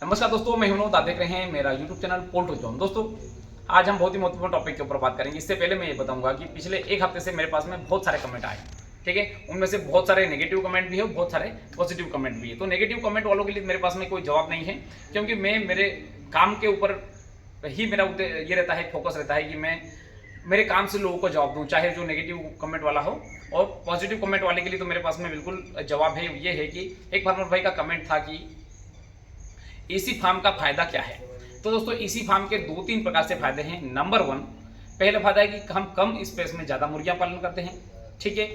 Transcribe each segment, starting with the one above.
नमस्कार दोस्तों, मैं हूं आप देख रहे हैं मेरा YouTube चैनल पोल्ट्री जोन। दोस्तों, आज हम बहुत ही महत्वपूर्ण टॉपिक के ऊपर बात करेंगे। इससे पहले मैं ये बताऊंगा कि पिछले एक हफ्ते से मेरे पास में बहुत सारे कमेंट आए, ठीक है। उनमें से बहुत सारे नेगेटिव कमेंट भी है, बहुत सारे पॉजिटिव कमेंट भी है। तो नेगेटिव कमेंट वालों के लिए मेरे पास में कोई जवाब नहीं है, क्योंकि मैं मेरे काम के ऊपर ही मेरा ये रहता है, फोकस रहता है कि मैं मेरे काम से लोगों को जवाब दूं, चाहे जो नेगेटिव कमेंट वाला हो। और पॉजिटिव कमेंट वाले के लिए तो मेरे पास में बिल्कुल जवाब है। ये है कि एक फार्मर भाई का कमेंट था कि ईसी फार्म का फायदा क्या है। तो दोस्तों, ईसी फार्म के 2-3 प्रकार से फायदे हैं। नंबर 1, पहला फायदा है कि हम कम स्पेस में ज्यादा मुर्गियां पालन करते हैं, ठीक है।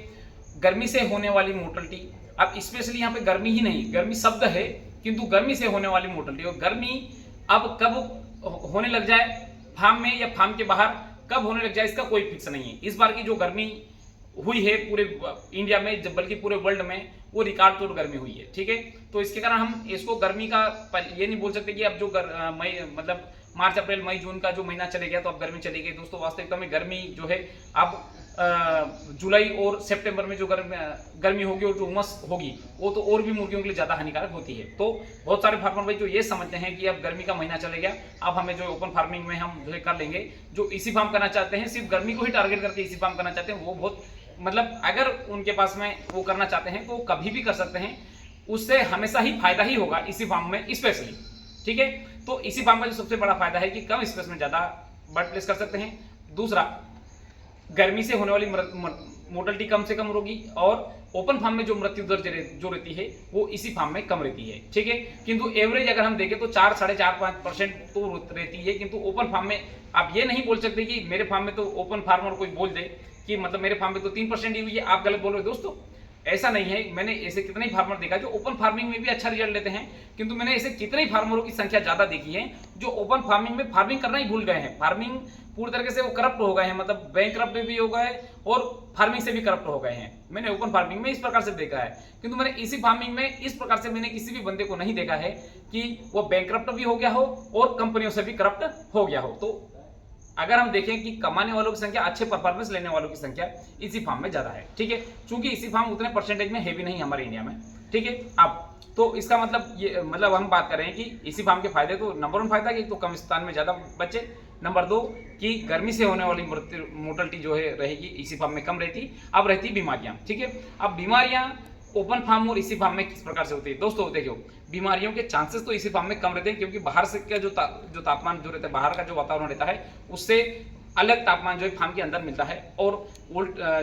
गर्मी से होने वाली मोर्टलिटी, अब स्पेशली यहाँ पे गर्मी ही नहीं, गर्मी शब्द है किंतु गर्मी से होने वाली मोर्टलिटी, और गर्मी अब कब होने लग जाए फार्म में या फार्म के बाहर कब होने लग जाए इसका कोई फिक्स नहीं है। इस बार की जो गर्मी हुई है पूरे इंडिया में, बल्कि पूरे वर्ल्ड में, वो रिकॉर्ड तोड़ गर्मी हुई है, ठीक है। तो इसके कारण हम इसको गर्मी का ये नहीं बोल सकते कि अब जो मई मतलब मार्च अप्रैल मई जून का जो महीना चले गया तो अब गर्मी चली गई। दोस्तों, वास्तविकता में गर्मी जो है अब जुलाई और सितंबर में जो गर्मी होगी और जो उमस होगी वो तो और भी मुर्गियों के लिए ज्यादा हानिकारक होती है। तो बहुत सारे फार्मर भाई जो ये समझते हैं कि अब गर्मी का महीना चले गया, अब हमें जो ओपन फार्मिंग में हम जो है कर लेंगे, जो इसी फार्म करना चाहते हैं, सिर्फ गर्मी को ही टारगेट करके इसी फार्म करना चाहते हैं, वो बहुत मतलब अगर उनके पास में वो करना चाहते हैं तो कभी भी कर सकते हैं। उससे हमेशा ही फायदा ही होगा इसी फार्म में स्पेशली, ठीक है। तो इसी फार्म का जो सबसे बड़ा फायदा है कि कम स्पेस में ज्यादा बर्ड प्लेस कर सकते हैं। दूसरा, गर्मी से होने वाली मोर्टलिटी कम से कम होगी, और ओपन फार्म में जो मृत्यु दर जो रहती है वो इसी फार्म में कम रहती है, ठीक है। किंतु एवरेज अगर हम देखें तो 4-4.5% तो रहती है। किंतु ओपन फार्म में आप ये नहीं बोल सकते कि मेरे फार्म में तो ओपन फार्मर कोई बोल दे कि मतलब मेरे फार्म में तो 3% ही हुई है, आप गलत बोल रहे हो। दोस्तों, ऐसा नहीं है। मैंने ऐसे कितने ही फार्मर देखा जो ओपन फार्मिंग में भी अच्छा रिजल्ट लेते हैं, किंतु मैंने ऐसे कितने ही फार्मरों की संख्या ज्यादा देखी है जो ओपन फार्मिंग में फार्मिंग करना ही भूल गए हैं। फार्मिंग पूरी तरीके से वो करप्ट हो गए हैं, मतलब बैंक करप्ट भी हो गए और फार्मिंग से भी करप्ट हो गए हैं। मैंने ओपन फार्मिंग में इस प्रकार से देखा है, किंतु मैंने इसी फार्मिंग में इस प्रकार से मैंने किसी भी बंदे को नहीं देखा है कि वो बैंक करप्ट भी हो गया हो और कंपनियों से भी करप्ट हो गया हो। तो अगर हम देखें कि कमाने वालों की संख्या, अच्छे परफॉर्मेंस लेने वालों की संख्या इसी फार्म में ज्यादा है, ठीक है। चूंकि इसी फार्म उतने परसेंटेज में है भी नहीं हमारे इंडिया में, ठीक है। अब तो इसका मतलब ये मतलब हम बात कर रहे हैं कि इसी फार्म के फायदे, तो नंबर 1 फायदा कि तो कम स्थान में ज्यादा बच्चे। नंबर 2 कि गर्मी से होने वाली मोर्टलिटी जो है रहेगी इसी फार्म में कम रहती। अब रहती बीमारियां, ठीक है। अब बीमारियां ओपन फार्म और इसी फार्म में किस प्रकार से होती है। दोस्तों देखो, बीमारियों के चांसेस तो इसी फार्म में कम रहते हैं, क्योंकि बाहर से का जो तापमान जो रहता है, बाहर का जो वातावरण रहता है, उससे अलग तापमान जो है फार्म के अंदर मिलता है, और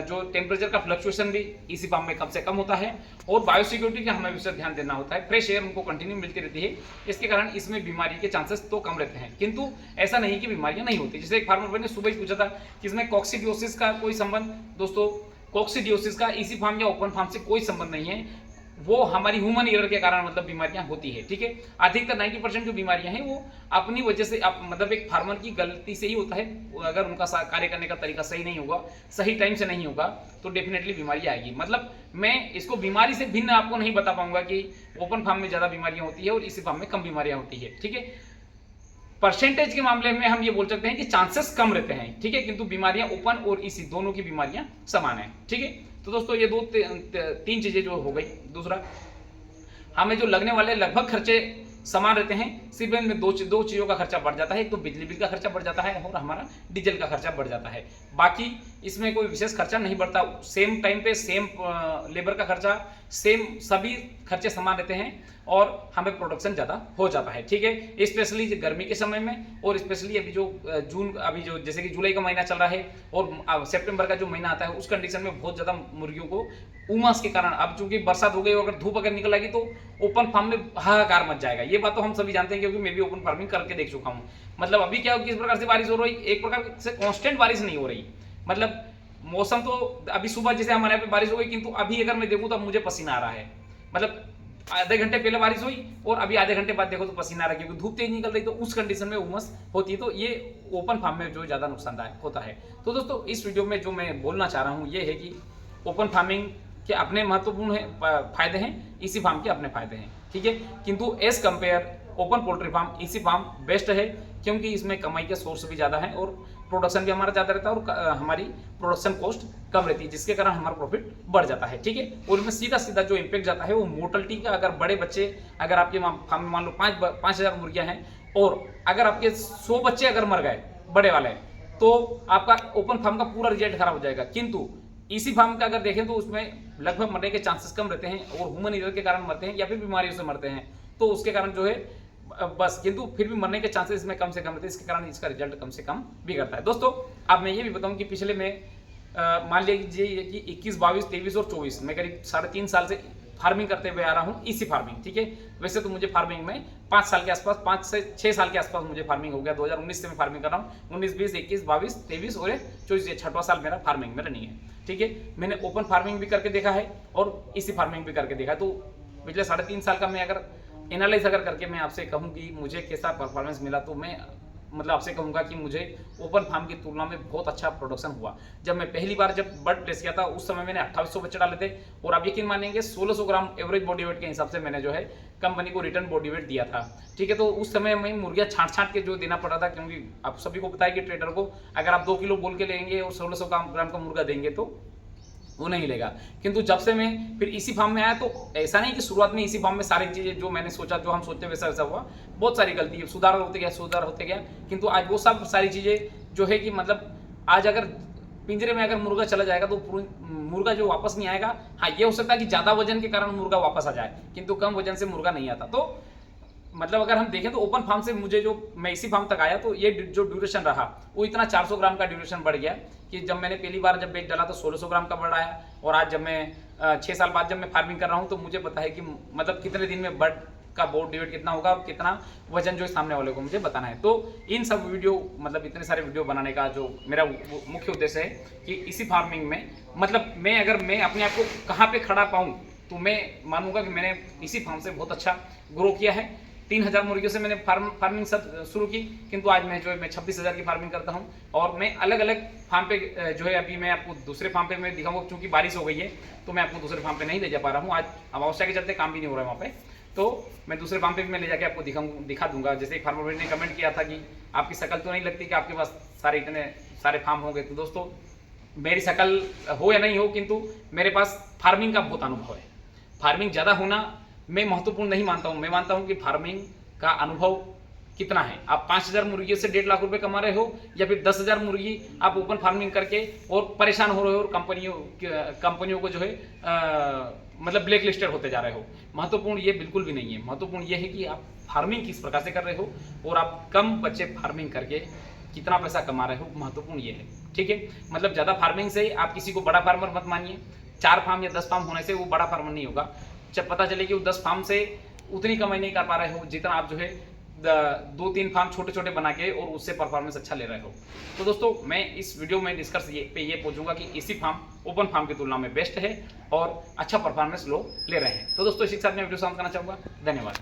जो टेम्परेचर का फ्लक्चुएशन भी इसी फार्म में कम से कम होता है। और बायोसिक्योरिटी का हमें विशेष ध्यान देना होता है, फ्रेश एयर उनको कंटिन्यू मिलती रहती है। इसके कारण इसमें बीमारी के चांसेस तो कम रहते हैं, किंतु ऐसा नहीं कि बीमारियां नहीं होती। जैसे एक फार्मर ने सुबह ही पूछा था कि इसमें कॉक्सीडियोसिस का कोई संबंध। दोस्तों, कॉक्सीडियोसिस का इसी फार्म या ओपन फार्म से कोई संबंध नहीं है। वो हमारी ह्यूमन एरर के कारण मतलब बीमारियां होती है, ठीक है। अधिकतर 90% जो बीमारियां हैं वो अपनी वजह से मतलब एक फार्मर की गलती से ही होता है। अगर उनका कार्य करने का तरीका सही नहीं होगा, सही टाइम से नहीं होगा, तो डेफिनेटली बीमारी आएगी। मतलब मैं इसको बीमारी से भिन्न आपको नहीं बता पाऊंगा कि ओपन फार्म में ज्यादा बीमारियां होती है और इसी फार्म में कम बीमारियां होती है, ठीक है। परसेंटेज के मामले में हम ये बोल सकते हैं कि चांसेस कम रहते हैं, ठीक है, किंतु बीमारियां ओपन और इसी दोनों की बीमारियां समान है, ठीक है। तो दोस्तों, ये 2-3 चीजें जो हो गई। दूसरा, हमें जो लगने वाले लगभग खर्चे समान रहते हैं, सिर्फ इनमें दो चीजों का खर्चा बढ़ जाता है। एक तो बिजली बिल का खर्चा बढ़ जाता है और हमारा डीजल का खर्चा बढ़ जाता है। बाकी इसमें कोई विशेष खर्चा नहीं बढ़ता। सेम टाइम पे सेम लेबर का खर्चा, सेम सभी खर्चे समान रहते हैं और हमें प्रोडक्शन ज्यादा हो जाता है, ठीक है। स्पेशली गर्मी के समय में, और स्पेशली अभी जो अभी जो जैसे कि जुलाई का महीना चल रहा है और सितंबर का जो महीना आता है, उस कंडीशन में बहुत ज्यादा मुर्गियों को उमस के कारण, अब चूंकि बरसात हो गई, अगर धूप अगर निकल आएगी तो ओपन फार्म में हाहाकार मच जाएगा। ये बात तो हम सभी जानते हैं, क्योंकि मैं भी ओपन फार्मिंग करके देख चुका हूँ। मतलब अभी क्या किस प्रकार से बारिश हो रही, एक प्रकार से कांस्टेंट बारिश नहीं हो रही। मतलब मौसम तो अभी सुबह जैसे हमारे यहाँ पे बारिश हो गई, किंतु अभी अगर मैं देखूं तो मुझे पसीना आ रहा है। मतलब आधे घंटे पहले बारिश हुई और अभी आधे घंटे बाद देखो तो पसीना आ रहा है, क्योंकि धूप तेज निकल रही, तो उस कंडीशन में उमस होती है। तो ये ओपन फार्म में जो ज्यादा नुकसानदायक होता है। तो दोस्तों, इस वीडियो में जो मैं बोलना चाह रहा हूँ ये है कि ओपन फार्मिंग के अपने महत्वपूर्ण फायदे हैं, इसी फार्म के अपने फायदे हैं, ठीक है। किंतु as compare open poultry farm इसी फार्म बेस्ट है, क्योंकि इसमें कमाई के सोर्स भी ज्यादा है और प्रोडक्शन भी हमारा ज़्यादा रहता है और हमारी प्रोडक्शन कॉस्ट कम रहती है, जिसके कारण हमारा प्रॉफिट बढ़ जाता है। ठीक है, और इसमें सीधा सीधा जो इम्पैक्ट जाता है वो मोर्टलिटी का। अगर बड़े बच्चे, अगर आपके फार्म में मान लो 5,000 मुर्गियाँ हैं और अगर आपके 100 बच्चे अगर मर गए बड़े वाले, तो आपका ओपन फार्म का पूरा रिजल्ट खराब हो जाएगा। किंतु इसी फार्म का अगर देखें तो उसमें लगभग मरने के चांसेस कम रहते हैं और ह्यूमन एरर के कारण मरते हैं या फिर बीमारियों से मरते हैं, तो उसके कारण जो है बस, किंतु फिर भी मरने के चांसेस इसमें कम से कम रहते हैं, इसके कारण इसका रिजल्ट कम से कम भी करता है। दोस्तों अब मैं ये भी बताऊं कि पिछले में मान लीजिए कि 21, 22, 23 और 24 मैं करीब 3.5 साल से फार्मिंग करते हुए आ रहा हूँ, इसी फार्मिंग। ठीक है, वैसे तो मुझे फार्मिंग में 5 साल के आसपास, 5 से 6 साल के आसपास मुझे फार्मिंग हो गया। 2019 से मैं फार्मिंग कर रहा हूँ, 19, 20, 21, 22, 23 और 24, ये 6वां साल मेरा फार्मिंग में रनिंग है। ठीक है, मैंने ओपन फार्मिंग भी करके देखा है और इसी फार्मिंग भी करके देखा है। तो पिछले 3.5 साल का मैं अगर एनालाइज अगर करके मैं आपसे कहूँ कि मुझे कैसा परफॉर्मेंस मिला, तो मैं मतलब आपसे कहूँगा कि मुझे ओपन फार्म की तुलना में बहुत अच्छा प्रोडक्शन हुआ। जब मैं पहली बार जब बर्ड प्लेस किया था उस समय मैंने 2800 बच्चे डाले थे और आप यकीन मानेंगे 1600 ग्राम एवरेज बॉडी वेट के हिसाब से मैंने जो है कंपनी को रिटर्न बॉडी वेट दिया था। ठीक है, तो उस समय मैं मुर्गियाँ छाँट के जो देना पड़ा था, क्योंकि आप सभी को पता है कि ट्रेडर को अगर आप 2 किलो बोल के लेंगे और 1600 ग्राम का मुर्गा देंगे तो वो नहीं लेगा। किंतु जब से मैं फिर इसी फार्म में आया, तो ऐसा नहीं कि शुरुआत में इसी फार्म में सारी चीज़ें जो मैंने सोचा, जो हम सोचते वैसा वैसा हुआ, बहुत सारी गलती सुधार होते गया। किंतु आज वो सब सारी चीज़ें जो है कि मतलब आज अगर पिंजरे में अगर मुर्गा चला जाएगा तो मुर्गा जो वापस नहीं आएगा। हाँ, ये हो सकता है कि ज़्यादा वजन के कारण मुर्गा वापस आ जाए, किंतु कम वजन से मुर्गा नहीं आता। तो मतलब अगर हम देखें तो ओपन फार्म से मुझे जो मैं इसी फार्म तक आया, तो ये जो ड्यूरेशन रहा वो इतना 400 ग्राम का ड्यूरेशन बढ़ गया कि जब मैंने पहली बार जब बैग डाला तो 1600 ग्राम का बढ़ आया। और आज जब मैं 6 साल बाद जब मैं फार्मिंग कर रहा हूँ, तो मुझे पता है कि मतलब कितने दिन में बर्ड का बॉडी वेट कितना होगा और कितना वजन जो सामने वाले को मुझे बताना है। तो इन सब वीडियो मतलब इतने सारे वीडियो बनाने का जो मेरा मुख्य उद्देश्य है कि इसी फार्मिंग में मतलब अगर मैं अपने आप को कहाँ पे खड़ा पाऊँ, तो मैं मानूंगा कि मैंने इसी फार्म से बहुत अच्छा ग्रो किया है। 3000 मुर्गियों से मैंने फार्मिंग शुरू की, किंतु आज मैं जो है मैं 26,000 की फार्मिंग करता हूं। और मैं अलग अलग फार्म पे जो है अभी मैं आपको दूसरे फार्म पे मैं दिखाऊंगा, क्योंकि बारिश हो गई है तो मैं आपको दूसरे फार्म पे नहीं ले जा पा रहा हूं। आज अमावस्या के चलते काम भी नहीं हो रहा है वहाँ पे, तो मैं दूसरे फार्म पे भी मैं ले जाके आपको दिखा दूंगा। जैसे एक फार्मर ने कमेंट किया था कि आपकी शक्ल तो नहीं लगती कि आपके पास इतने सारे फार्म होंगे। तो दोस्तों मेरी शक्ल हो या नहीं हो, किंतु मेरे पास फार्मिंग का बहुत अनुभव है। फार्मिंग ज़्यादा होना मैं महत्वपूर्ण नहीं मानता हूं। मैं मानता हूं कि फार्मिंग का अनुभव कितना है। आप 5000 मुर्गियों से 1.5 लाख रुपए कमा रहे हो या फिर 10,000 मुर्गी आप ओपन फार्मिंग करके और परेशान हो रहे हो और कंपनियों को जो है मतलब ब्लैक लिस्टेड होते जा रहे हो। महत्वपूर्ण ये बिल्कुल भी नहीं है। महत्वपूर्ण ये है कि आप फार्मिंग किस प्रकार से कर रहे हो और आप कम बच्चे फार्मिंग करके कितना पैसा कमा रहे हो, महत्वपूर्ण ये है। ठीक है, मतलब ज़्यादा फार्मिंग से आप किसी को बड़ा फार्मर मत मानिए। 4 फार्म या 10 फार्म होने से वो बड़ा फार्मर नहीं होगा। जब पता चले कि वो 10 फार्म से उतनी कमाई नहीं कर पा रहे हो जितना आप जो है 2-3 फार्म छोटे छोटे बना के और उससे परफॉर्मेंस अच्छा ले रहे हो। तो दोस्तों मैं इस वीडियो में डिस्कस पे ये पहुंचूंगा कि इसी फार्म ओपन फार्म की तुलना में बेस्ट है और अच्छा परफॉर्मेंस लोग ले रहे हैं। तो दोस्तों इसी के साथ मैं वीडियो समाप्त करना चाहूँगा। धन्यवाद।